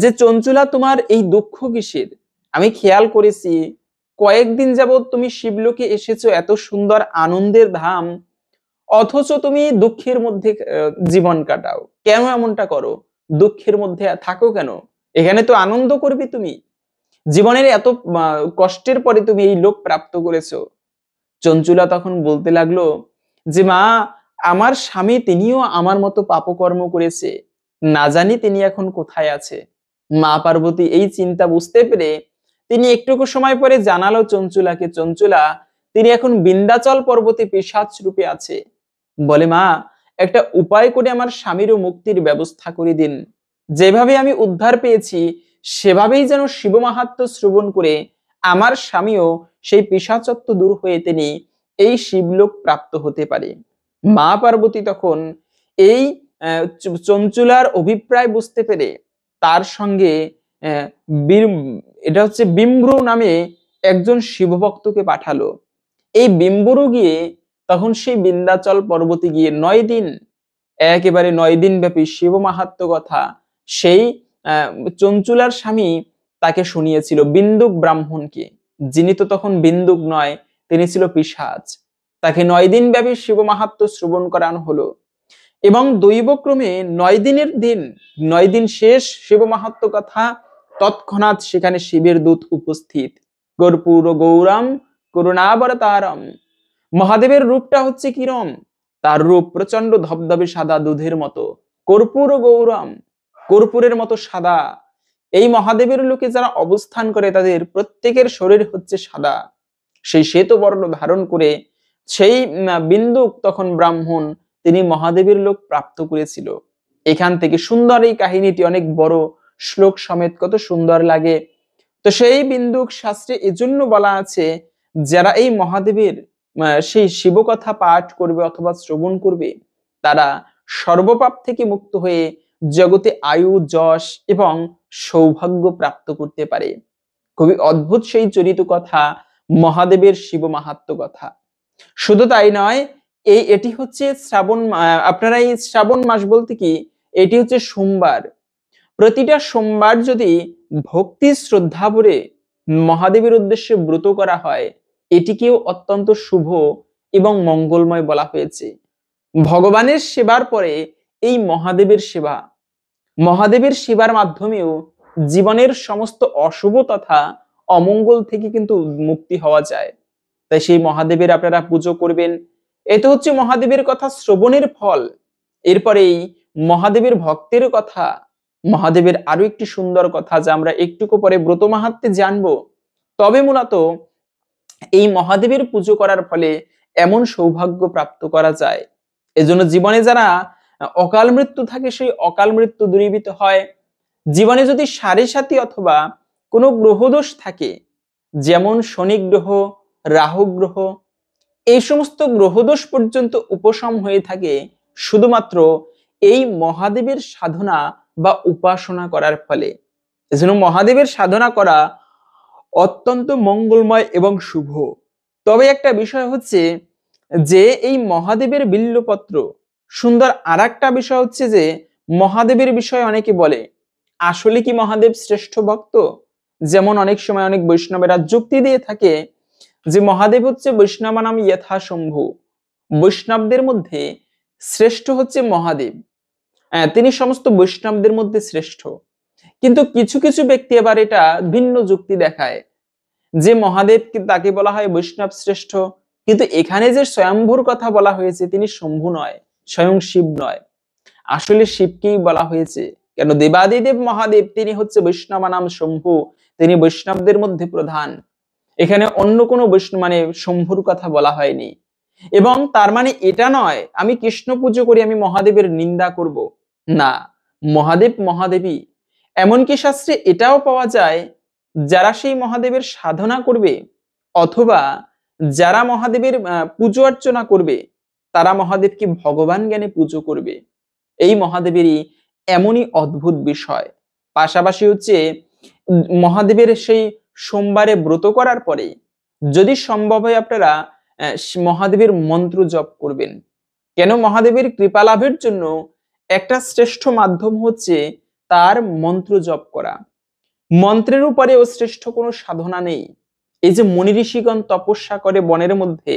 যে, চঞ্চুলা, তোমার এই দুঃখ কিসের? আমি খেয়াল করেছি কয়েকদিন যাবৎ তুমি শিবলোকে এসেছো, এত সুন্দর আনন্দের ধাম, অথচ তুমি দুঃখের মধ্যে জীবন কাটাও। কেন এমনটা করো? দুঃখের মধ্যে থাকো কেন? এখানে তো আনন্দ করবে তুমি। জীবনের এত কষ্টের পরে তুমি এই লোক প্রাপ্ত করেছো। চঞ্চুলা তখন বলতে লাগলো যে, মা, আমার স্বামী তিনিও আমার মতো পাপকর্ম করেছে, না জানি তিনি এখন কোথায় আছে। মা পার্বতী এই চিন্তা বুঝতে পেরে তিনি একটুকু সময় পরে জানালো চঞ্চুলাকে, চঞ্চুলা তিনি এখন বিন্ধ্যাচল পর্বতে পিশাচ রূপে আছে। বলে মা, একটা উপায় করে আমার স্বামীরও মুক্তির ব্যবস্থা করে দিন। যেভাবে আমি উদ্ধার পেয়েছি সেভাবেই যেন শিব মাহাত্ম্য শ্রবণ করে আমার স্বামীও সেই পিশাচত্ব দূর হয়ে তিনি এই শিবলোক প্রাপ্ত হতে পারে। মা পার্বতী তখন এই চঞ্চুলার অভিপ্রায় বুঝতে পেরে তার সঙ্গে এটা হচ্ছে বিম্বরু নামে একজন শিবভক্তকে পাঠালো। এই বিম্বরু গিয়ে তখন সেই বিন্ধ্যাচল পর্বতে গিয়ে 9 দিন, একেবারে 9 দিন ব্যাপী শিব মাহাত্ম্য কথা সেই চঞ্চুলার স্বামী তাকে শুনিয়েছিল, বিন্দুক ব্রাহ্মণকে, যিনি তো তখন বিন্দুক নয়, তিনি ছিল পিশাচ। তাকে 9 দিন ব্যাপী শিব মাহাত্ম্য শ্রবণ করানো হলো এবং দৈবক্রমে 9 দিনের দিন 9 দিন শেষ শিব মাহাত্ম্য কথা তৎক্ষণাৎ সেখানে শিবের দূত উপস্থিত। কর্পূর গৌরম করুণাবতারম। মহাদেবের রূপটা হচ্ছে কিরম? তার রূপ প্রচন্ড ধবধবে সাদা দুধের মতো। কর্পূর গৌরম, কর্পূরের মতো সাদা। এই মহাদেবের লোকে যারা অবস্থান করে তাদের প্রত্যেকের শরীর হচ্ছে সাদা। সেই শ্বেত বর্ণ ধারণ করে সেই বিন্দুক তখন ব্রাহ্মণ তিনি মহাদেবের লোক প্রাপ্ত করেছিল। এখান থেকে সুন্দর এই কাহিনীটি, অনেক বড় শ্লোক সমেত, কত সুন্দর লাগে। তো সেই বিন্দুক শাস্ত্রে এজন্য বলা আছে, যারা এই মহাদেবের সেই শিবকথা পাঠ করবে অথবা শ্রবণ করবে তারা সর্বপাপ থেকে মুক্ত হয়ে জগতে আয়ু, যশ এবং সৌভাগ্য প্রাপ্ত করতে পারে। খুবই অদ্ভুত সেই চরিত কথা মহাদেবের শিব মাহাত্ম্য কথা। শুধু তাই নয়, এটি হচ্ছে শ্রাবণ, আপনারা এই শ্রাবণ মাস বলতে কি, এটি হচ্ছে সোমবার। প্রতিটা সোমবার যদি ভক্তি শ্রদ্ধা ভরে মহাদেবের উদ্দেশ্যে ব্রত করা হয়, এটিকেও অত্যন্ত শুভ এবং মঙ্গলময় বলা হয়েছে। ভগবানের সেবার পরে এই মহাদেবের সেবা, মহাদেবের সেবার মাধ্যমেও জীবনের সমস্ত অশুভ তথা অমঙ্গল থেকে কিন্তু মুক্তি হওয়া যায়। তাই সেই মহাদেবের আপনারা পুজো করবেন। এটা হচ্ছে মহাদেবের কথা শ্রবণের ফল। এরপরেই মহাদেবের ভক্তের কথা, মহাদেবের আরো একটি সুন্দর কথা যা আমরা একটুকু পরে ব্রত মাহাত্ম্যে জানবো। তবে মূলত এই মহাদেবের পুজো করার ফলে এমন সৌভাগ্য প্রাপ্ত করা যায়, এজন্য জীবনে যারা অকাল মৃত্যু থাকে সেই অকাল মৃত্যু দূরীভূত হয়। জীবনে যদি সাড়ে সাথী অথবা কোনো গ্রহদোষ থাকে, যেমন শনি গ্রহ, রাহু গ্রহ, এই সমস্ত গ্রহদোষ পর্যন্ত উপশম হয়ে থাকে শুধুমাত্র এই মহাদেবের সাধনা বা উপাসনা করার ফলে। এজন্য মহাদেবের সাধনা করা অত্যন্ত মঙ্গলময় এবং শুভ। তবে একটা বিষয় হচ্ছে যে এই মহাদেবের বিল্লপত্র সুন্দর। আর একটা বিষয় হচ্ছে যে মহাদেবের বিষয়ে অনেকে বলে, আসলে কি মহাদেব শ্রেষ্ঠ ভক্ত? যেমন অনেক সময় অনেক বৈষ্ণবেরা যুক্তি দিয়ে থাকে যে মহাদেব হচ্ছে বৈষ্ণবানাম যথা শম্ভু, বৈষ্ণবদের মধ্যে শ্রেষ্ঠ হচ্ছে মহাদেব, তিনি সমস্ত বৈষ্ণবদের মধ্যে শ্রেষ্ঠ। কিন্তু কিছু কিছু ব্যক্তি আবার এটা ভিন্ন যুক্তি দেখায় যে মহাদেব তাকে বলা হয় বৈষ্ণব শ্রেষ্ঠ, কিন্তু এখানে যে স্বয়ম্ভুর কথা বলা হয়েছে তিনি শম্ভু নয়, স্বয়ং শিব নয়, আসলে শিবকেই বলা হয়েছে। কেন দেবাদিদেব মহাদেব তিনি হচ্ছে বৈষ্ণবানাম শম্ভু, তিনি বৈষ্ণবদের মধ্যে প্রধান। এখানে অন্য কোনো বৈষ্ণব মানে শম্ভুর কথা বলা হয়নি। এবং তার মানে এটা নয় আমি কৃষ্ণ পুজো করি আমি মহাদেবের নিন্দা করব না, মহাদেব মহাদেবী। এমনকি শাস্ত্রে এটাও পাওয়া যায় যারা সেই মহাদেবের সাধনা করবে অথবা যারা মহাদেবের পুজো অর্চনা করবে তারা মহাদেবকে ভগবান জ্ঞানে পুজো করবে। এই মহাদেবেরই এমনই অদ্ভুত বিষয়। পাশাপাশি হচ্ছে মহাদেবের সেই সোমবারে ব্রত করার পরে যদি সম্ভব হয় আপনারা মহাদেবের মন্ত্র জপ করবেন। কেন? মহাদেবের কৃপা লাভের জন্য একটা শ্রেষ্ঠ মাধ্যম হচ্ছে তার মন্ত্র জপ করা। মন্ত্রের উপরেও শ্রেষ্ঠ কোনো সাধনা নেই। এই যে মুনি ঋষিগণ তপস্যা করে বনের মধ্যে,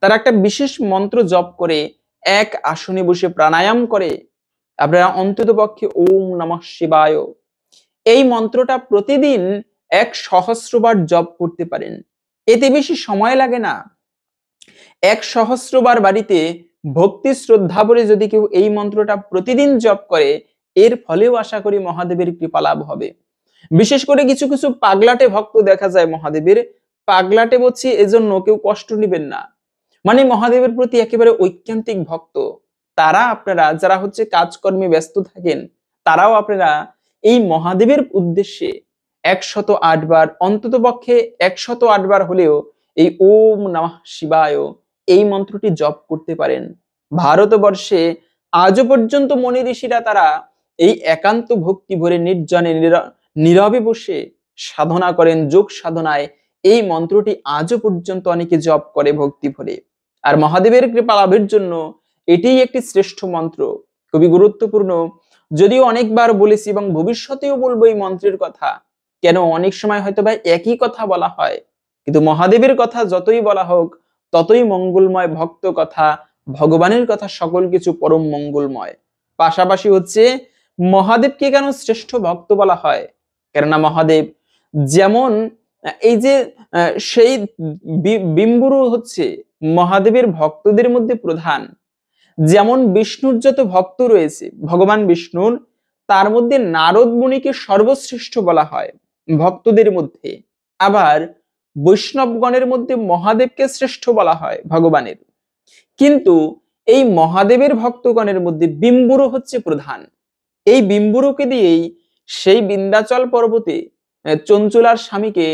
তারা একটা বিশেষ মন্ত্র জপ করে এক আসনে বসে প্রাণায়াম করে, আপনারা অন্তত পক্ষে ওম নমঃ শিবায় এই মন্ত্রটা প্রতিদিন 1,000 বার জপ করতে পারেন। এতে বেশি সময় লাগে না। 1,000 বার বাড়িতে ভক্তি শ্রদ্ধা ভরে যদি কেউ এই মন্ত্রটা প্রতিদিন জপ করে, এর ফলেও আশা করি মহাদেবের কৃপা লাভ হবে। বিশেষ করে কিছু কিছু পাগলাটে ভক্ত দেখা যায় মহাদেবের, পাগলাটে বলছি এজন্য কেউ কষ্ট নেবেন না, মানে মহাদেবের প্রতি একেবারে ঐকান্তিক ভক্ত, তারা আপনারা যারা হচ্ছে কাজকর্মে ব্যস্ত থাকেন, তারাও আপনারা এই মহাদেবের উদ্দেশ্যে 108 বার, অন্তত পক্ষে 108 বার হলেও এই ওম নমঃ শিবায় এই মন্ত্রটি জপ করতে পারেন। ভারতবর্ষে আজও পর্যন্ত মনি ঋষিরা তারা এই একান্ত ভক্তি ভরে নির্জনে নীরবে বসে সাধনা করেন, যোগ সাধনায় এই মন্ত্রটি আজও পর্যন্ত অনেকে জপ করে ভক্তি ভরে। আর মহাদেবের কৃপা লাভের জন্য এটিই একটি শ্রেষ্ঠ মন্ত্র, খুবই গুরুত্বপূর্ণ। যদিও অনেকবার বলেছি এবং ভবিষ্যতেও বলবো এই মন্ত্রের কথা, কেন অনেক সময় হয়তো বা একই কথা বলা হয়, কিন্তু মহাদেবের কথা যতই বলা হোক ততই মঙ্গলময়, ভক্ত কথা, ভগবানের কথা সকল কিছু পরম মঙ্গলময়। পাশাপাশি হচ্ছে মহাদেবকে কেন শ্রেষ্ঠ ভক্ত বলা হয়, কেননা মহাদেব যেমন এই যে সেই বিম্বুরু হচ্ছে মহাদেবের ভক্তদের মধ্যে প্রধান, যেমন বিষ্ণুর যত ভক্ত রয়েছে ভগবান বিষ্ণুর, তার মধ্যে নারদ মুনিকে সর্বশ্রেষ্ঠ বলা হয় ভক্তদের মধ্যে, আবার বৈষ্ণবগণের মধ্যে মহাদেবকে শ্রেষ্ঠ বলা হয় ভগবানের। কিন্তু এই মহাদেবের ভক্তগণের মধ্যে বিম্বুরু হচ্ছে প্রধান। এই বিম্বুরুকে দিয়েই সেই বিন্ধ্যাচল পর্বতে চঞ্চুলার স্বামীকে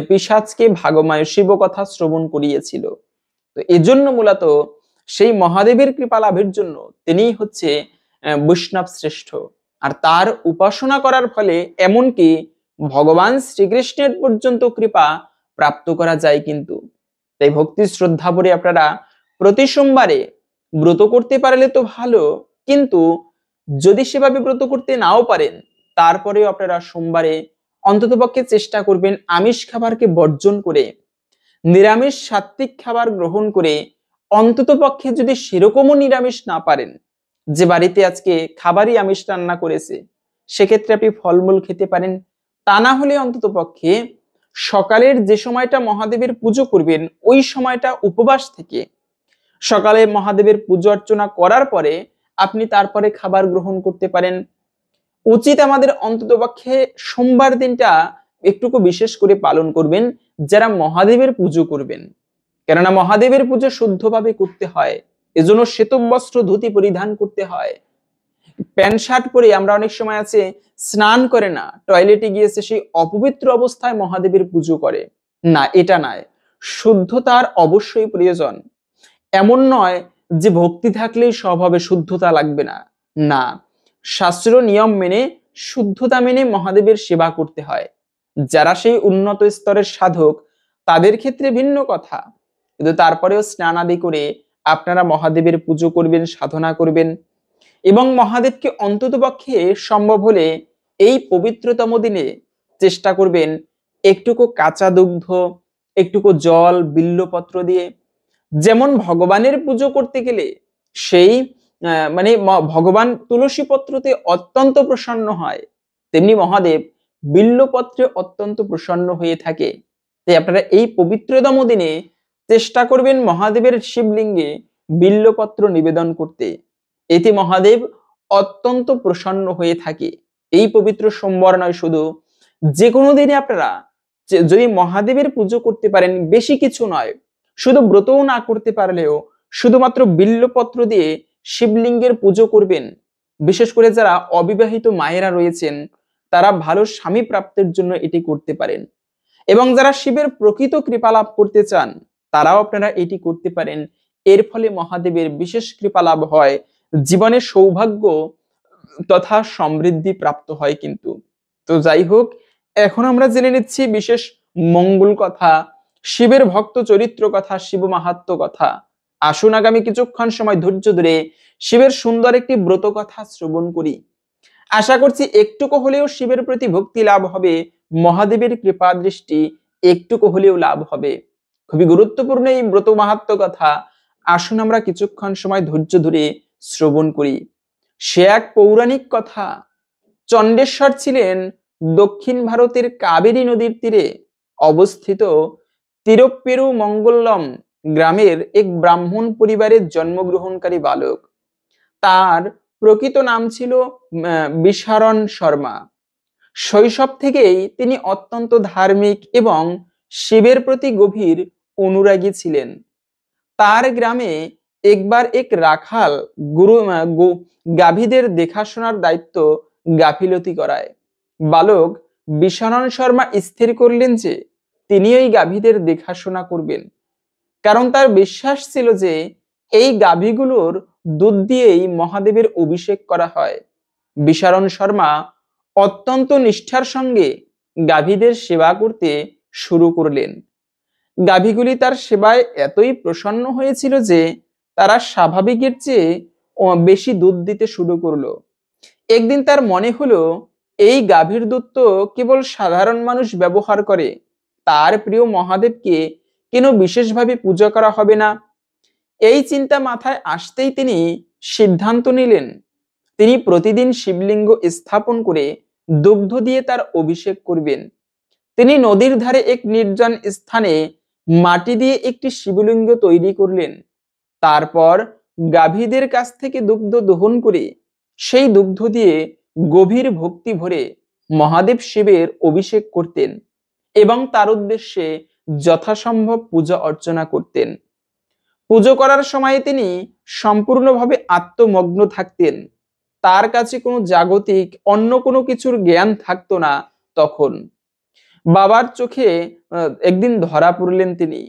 পিশাচকে ভাগময় শিব কথা শ্রবণ করিয়েছিল। তো এজন্য মূলত সেই মহাদেবের কৃপা লাভের জন্য তিনিই হচ্ছে বৈষ্ণব শ্রেষ্ঠ। আর তার উপাসনা করার ফলে এমনকি ভগবান শ্রীকৃষ্ণের পর্যন্ত কৃপা প্রাপ্ত করা যায়। কিন্তু তাই ভক্তি শ্রদ্ধা ভরে আপনারা প্রতি সোমবারে ব্রত করতে পারলে তো ভালো, কিন্তু যদি সেভাবে ব্রত করতে নাও পারেন তারপরেও আপনারা সোমবারে অন্ততপক্ষে চেষ্টা করবেন আমিষ খাবারকে বর্জন করে নিরামিষ সাত্ত্বিক খাবার গ্রহণ করে, অন্তত পক্ষে যদি সেরকমও নিরামিষ না পারেন, যে বাড়িতে আজকে খাবারই আমিষ রান্না করেছে, সেক্ষেত্রে আপনি ফলমূল খেতে পারেন। তা না হলে অন্তত পক্ষে সকালের যে সময়টা মহাদেবের পুজো করবেন ওই সময়টা উপবাস থেকে সকালে মহাদেবের পুজো অর্চনা করার পরে আপনি তারপরে খাবার গ্রহণ করতে পারেন। উচিত আমাদের অন্ততপক্ষে সোমবার দিনটা একটুকু বিশেষ করে পালন করবেন যারা মহাদেবের পুজো করবেন, কেননা মহাদেবের পুজো শুদ্ধভাবে করতে হয়, এজন্য শ্বেত বস্ত্র ধুতি পরিধান করতে হয়। প্যান্ট শার্ট পরে আমরা অনেক সময় আছে স্নান করে না, টয়লেটে গিয়েছে, সেই অপবিত্র অবস্থায় মহাদেবের পুজো করে না, এটা নয়। শুদ্ধতার অবশ্যই প্রয়োজন, এমন নয় যে ভক্তি থাকলেই সব হবে, শুদ্ধতা লাগবে না, না, শাস্ত্র নিয়ম মেনে শুদ্ধতা মেনে মহাদেবের সেবা করতে হয়। যারা সেই উন্নত স্তরের সাধক তাদের ক্ষেত্রে ভিন্ন কথা, কিন্তু তারপরেও স্নান আদি করে আপনারা মহাদেবের পুজো করবেন, সাধনা করবেন এবং মহাদেবকে অন্ততপক্ষে সম্ভব হলে এই পবিত্রতম দিনে চেষ্টা করবেন একটুকু কাঁচা দুগ্ধ, একটুকু জল, বিল্লপত্র দিয়ে, যেমন ভগবানের পুজো করতে গেলে সেই মানে ভগবান তুলসী পত্রতে অত্যন্ত প্রসন্ন হয়, তেমনি মহাদেব বিল্লপত্রে অত্যন্ত প্রসন্ন হয়ে থাকে। তাই আপনারা এই পবিত্রতম দিনে চেষ্টা করবেন মহাদেবের শিবলিঙ্গে বিল্লপত্র নিবেদন করতে, এতে মহাদেব অত্যন্ত প্রসন্ন হয়ে থাকে। এই পবিত্র সোমবার নয়, শুধু যে কোনো দিনে আপনারা যদি মহাদেবের পুজো করতে পারেন, বেশি কিছু নয়, শুধু ব্রতও না করতে পারলেও শুধুমাত্র বিল্লপত্র দিয়ে শিবলিঙ্গের পুজো করবেন। বিশেষ করে যারা অবিবাহিত মায়েরা রয়েছেন তারা ভালো স্বামী প্রাপ্তির জন্য এটি করতে পারেন, এবং যারা শিবের প্রকৃত কৃপা লাভ করতে চান তারাও আপনারা এটি করতে পারেন। এর ফলে মহাদেবের বিশেষ কৃপা লাভ হয়, জীবনে সৌভাগ্য তথা সমৃদ্ধি প্রাপ্ত হয়। কিন্তু তো যাই হোক, এখন আমরা জেনে নিচ্ছি বিশেষ মঙ্গল কথা, শিবের ভক্ত চরিত্র কথা, শিব মাহাত্ম্য কথা। আসুন আগামী কিছুক্ষণ সময় ধৈর্য ধরে শিবের সুন্দর একটি ব্রত কথা শ্রবণ করি। আশা করছি একটুকু হলেও শিবের প্রতি ভক্তি লাভ হবে, মহাদেবের কৃপা দৃষ্টি একটুকু হলেও লাভ হবে। খুবই গুরুত্বপূর্ণ এই ব্রত মাহাত্ম্য কথা, আসুন আমরা কিছুক্ষণ সময় ধৈর্য ধরে শ্রবণ করি। সে এক পৌরাণিক কথা। চণ্ডেশ্বর ছিলেন দক্ষিণ ভারতের কাবেরী নদীর তীরে অবস্থিত তিরুপ্পেরু মঙ্গলম গ্রামের এক ব্রাহ্মণ পরিবারের জন্মগ্রহণকারী বালক। তার প্রকৃত নাম ছিল বিশারণ শর্মা। শৈশব থেকেই তিনি অত্যন্ত ধার্মিক এবং শিবের প্রতি গভীর অনুরাগী ছিলেন। তার গ্রামে একবার এক রাখাল গাভীদের দেখাশোনার দায়িত্ব গাফিলতি করায়। বালক বিশারণ শর্মা স্থির করলেন যে তিনি ওই গাভীদের দেখাশোনা করবেন, কারণ তার বিশ্বাস ছিল যে এই গাভীগুলোর দুধ দিয়েই মহাদেবের অভিষেক করা হয়। বিশারণ শর্মা অত্যন্ত নিষ্ঠার সঙ্গে গাভীদের সেবা করতে শুরু করলেন। গাভীগুলি তার সেবায় এতই প্রসন্ন হয়েছিল যে তারা স্বাভাবিকের চেয়ে বেশি দুধ দিতে শুরু করলো। একদিন তার মনে হলো, এই গাভীর দুধ তো কেবল সাধারণ মানুষ ব্যবহার করে, তার প্রিয় মহাদেবকে কেন বিশেষভাবে পূজা করা হবে না? এই চিন্তা মাথায় আসতেই তিনি সিদ্ধান্ত নিলেন, তিনি প্রতিদিন শিবলিঙ্গ স্থাপন করে দুগ্ধ দিয়ে তার অভিষেক করবেন। তিনি নদীর ধারে এক নির্জন স্থানে মাটি দিয়ে একটি শিবলিঙ্গ তৈরি করলেন। তারপর গাভীদের কাছ থেকে দুগ্ধ দহন করে সেই দুগ্ধ দিয়ে গভীর ভক্তি ভরে মহাদেব শিবের অভিষেক করতেন এবং তার উদ্দেশ্যে যথাসম্ভব পূজা অর্চনা করতেন। পুজো করার সময় তিনি সম্পূর্ণভাবে আত্মমগ্ন থাকতেন। তার কাছে কোনো জাগতিক অন্য কোনো কিছুর জ্ঞান থাকতো না। তখন বাবার চোখে একদিন ধরা পড়লেন তিনি।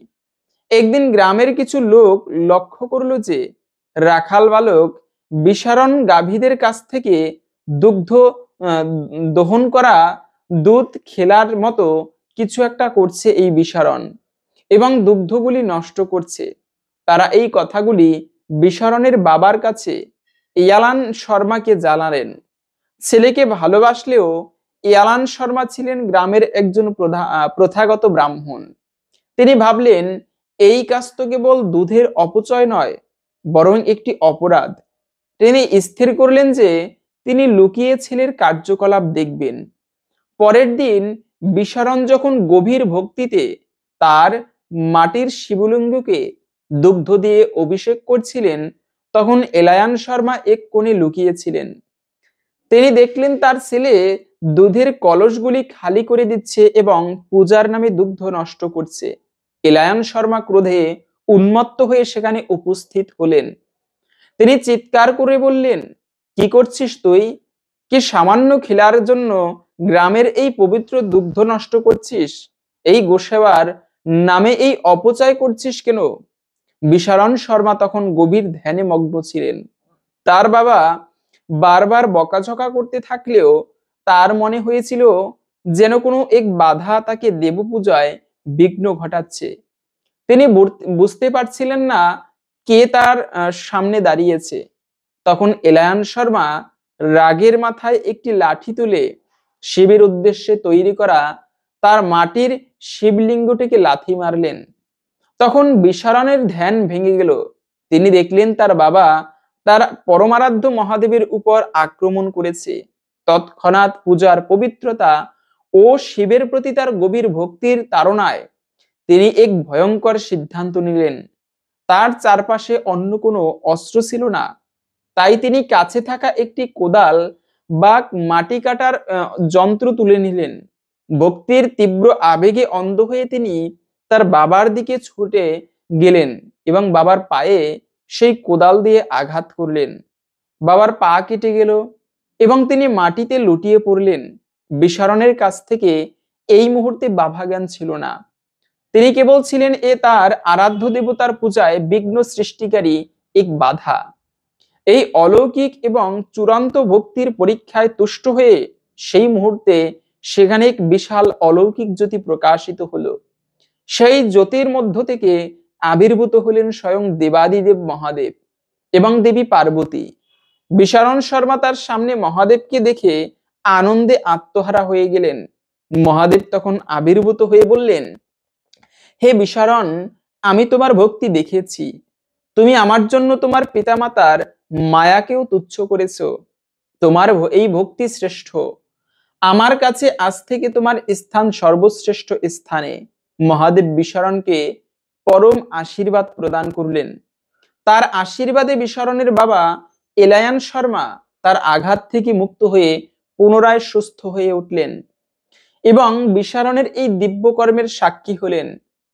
একদিন গ্রামের কিছু লোক লক্ষ্য করলো যে রাখাল বালক বিশারণ গাভীদের কাছ থেকে দুগ্ধ দহন করা দুধ খেলার মতো কিছু একটা করছে এই বিশারণ, এবং দুগ্ধগুলি নষ্ট করছে। তারা এই কথাগুলি বিশারণের বাবার কাছে ইয়ালান শর্মাকে জানালেন। ছেলেকে ভালোবাসলেও ইয়ালান শর্মা ছিলেন গ্রামের একজন প্রথাগত ব্রাহ্মণ। তিনি ভাবলেন, এই কাজ তো কেবল দুধের অপচয় নয়, বরং একটি অপরাধ। তিনি স্থির করলেন যে তিনি লুকিয়ে ছেলের কার্যকলাপ দেখবেন। পরের দিন বিশারণ যখন গভীর ভক্তিতে তার মাটির শিবলিঙ্গকে দুগ্ধ দিয়ে অভিষেক করছিলেন, তখন এলায়ান শর্মা এক কোণে লুকিয়েছিলেন। তিনি দেখলেন তার ছেলে দুধের কলসগুলি খালি করে দিচ্ছে এবং পূজার নামে দুগ্ধ নষ্ট করছে। এলায়ান শর্মা ক্রোধে উন্মত্ত হয়ে সেখানে উপস্থিত হলেন। তিনি চিৎকার করে বললেন, কি করছিস তুই? কি সামান্য খেলার জন্য গ্রামের এই পবিত্র দুগ্ধ নষ্ট করছিস? এই গোসেবার নামে এই অপচয় করছিস কেন? বিশারণ শর্মা তখন গভীর ধ্যানে মগ্ন ছিলেন। তার বাবা বারবার বকাঝকা করতে থাকলেও তার মনে হয়েছিল যেন কোনো এক বাধা তাকে দেবপূজায় বিঘ্ন ঘটাচ্ছে। তিনি বুঝতে পারছিলেন না কে তার সামনে দাঁড়িয়েছে। তখন এলায়ান শর্মা রাগের মাথায় একটি লাঠি তুলে শিবের উদ্দেশ্যে তৈরি করা তার মাটির শিবলিঙ্গটিকে লাথি মারলেন। তখন বিশারণের ধ্যান ভেঙে গেল। তিনি দেখলেন তার বাবা তার পরমারাধ্য মহাদেবের উপর আক্রমণ করেছে। তৎক্ষণাৎ পূজার পবিত্রতা ও শিবের প্রতি তার গভীর ভক্তির তাড়নায় তিনি এক ভয়ঙ্কর সিদ্ধান্ত নিলেন। তার চারপাশে অন্য কোনো অস্ত্র ছিল না, তাই তিনি কাছে থাকা একটি কোদাল বা মাটি কাটার যন্ত্র তুলে নিলেন। ভক্তির তীব্র আবেগে অন্ধ হয়ে তিনি তার বাবার দিকে ছুটে গেলেন এবং বাবার পায়ে সেই কোদাল দিয়ে আঘাত করলেন। বাবার পা কেটে গেল এবং তিনি মাটিতে লুটিয়ে পড়লেন। বিশারণের কাছ থেকে এই মুহূর্তে বাবা জ্ঞান ছিল না। তিনি কেবল ছিলেন তার আরাধ্য দেবতার পূজায় বিঘ্ন সৃষ্টিকারী এক বাধা। এই অলৌকিক এবং চূড়ান্ত ভক্তির পরীক্ষায় তুষ্ট হয়ে সেই মুহূর্তে সেখানে এক বিশাল অলৌকিক জ্যোতি প্রকাশিত হলো। সেই জ্যোতির মধ্য থেকে আবির্ভূত হলেন স্বয়ং দেবাদিদেব মহাদেব এবং দেবী পার্বতী। বিশারণ শর্মা তার সামনে মহাদেবকে দেখে আনন্দে আত্মহারা হয়ে গেলেন। মহাদেব তখন আবির্ভূত হয়ে বললেন, হে বিশারণ, আমি তোমার ভক্তি দেখেছি। তুমি আমার জন্য তোমার পিতামাতার মায়াকেও তুচ্ছ করেছো। তোমার এই ভক্তি শ্রেষ্ঠ। আমার কাছে আজ থেকে তোমার স্থান সর্বশ্রেষ্ঠ স্থানে। মহাদেব বিশারণকে পরম আশীর্বাদ প্রদান করলেন। তার আশীর্বাদে বিশারণের বাবা এলায়ান শর্মা তার আঘাত থেকে মুক্ত হয়ে পুনরায় সুস্থ হয়ে উঠলেন এবং বিশারণের এই দিব্যকর্মের সাক্ষী হলেন।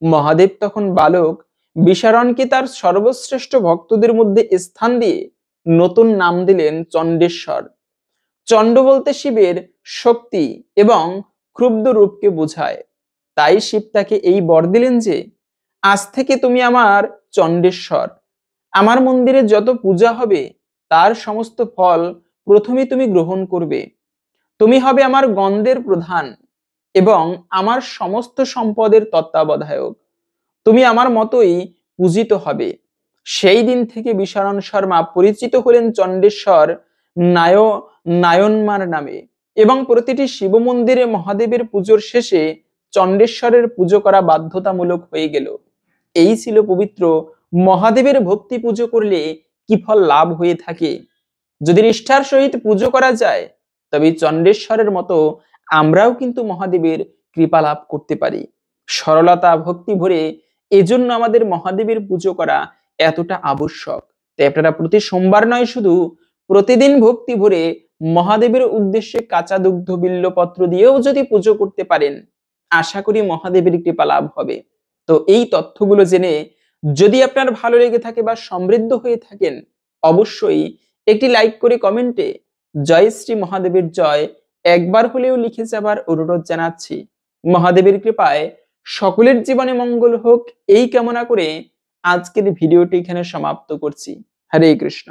মহাদেব তখন বালক বিশারণকে তার সর্বশ্রেষ্ঠ ভক্তদের মধ্যে স্থান দিয়ে নতুন নাম দিলেন চণ্ডেশ্বর। চণ্ড বলতে শিবের শক্তি এবং ক্রুব্ধ রূপকে বোঝায়। তাই শিব তাকে এই বর দিলেন যে আজ থেকে তুমি আমার চণ্ডেশ্বর। আমার মন্দিরে যত পূজা হবে তার সমস্ত ফল প্রথমে তুমি গ্রহণ করবে। তুমি হবে আমার গন্ধের প্রধান এবং আমার সমস্ত সম্পদের তত্ত্বাবধায়ক। তুমি আমার মতোই পূজিত হবে। সেই দিন থেকে বিশারণ শর্মা পরিচিত হলেন চণ্ডেশ্বর নায়নমার নামে এবং প্রতিটি শিব মন্দিরে মহাদেবের পুজোর শেষে চণ্ডেশ্বরের পুজো করা বাধ্যতামূলক হয়ে গেল। এই ছিল পবিত্র মহাদেবের ভক্তি পুজো করলে কি ফল লাভ হয়ে থাকে। যদি নিষ্ঠার সহিত পুজো করা যায় তবে চণ্ডেশ্বরের মতো আমরাও কিন্তু মহাদেবের কৃপা লাভ করতে পারি। সরলতা ভক্তি ভরে এজন্য আমাদের মহাদেবের পুজো করা এতটা আবশ্যক। তাই আপনারা প্রতি সোমবার নয়, শুধু প্রতিদিন ভক্তি ভরে মহাদেবের উদ্দেশ্যে কাঁচা দুগ্ধ বিল্লপত্র দিয়েও যদি পুজো করতে পারেন, আশা করি মহাদেবের কৃপা লাভ হবে। তো এই তথ্যগুলো জেনে যদি আপনার ভালো লেগে থাকে বা সমৃদ্ধ হয়ে থাকেন, অবশ্যই একটি লাইক করে কমেন্টে জয় শ্রী মহাদেবের জয় একবার হলেও লিখে যাবার অনুরোধ জানাচ্ছি। মহাদেবের কৃপায় সকলের জীবনে মঙ্গল হোক এই কামনা করে আজকের ভিডিওটি এখানে সমাপ্ত করছি। হরে কৃষ্ণ।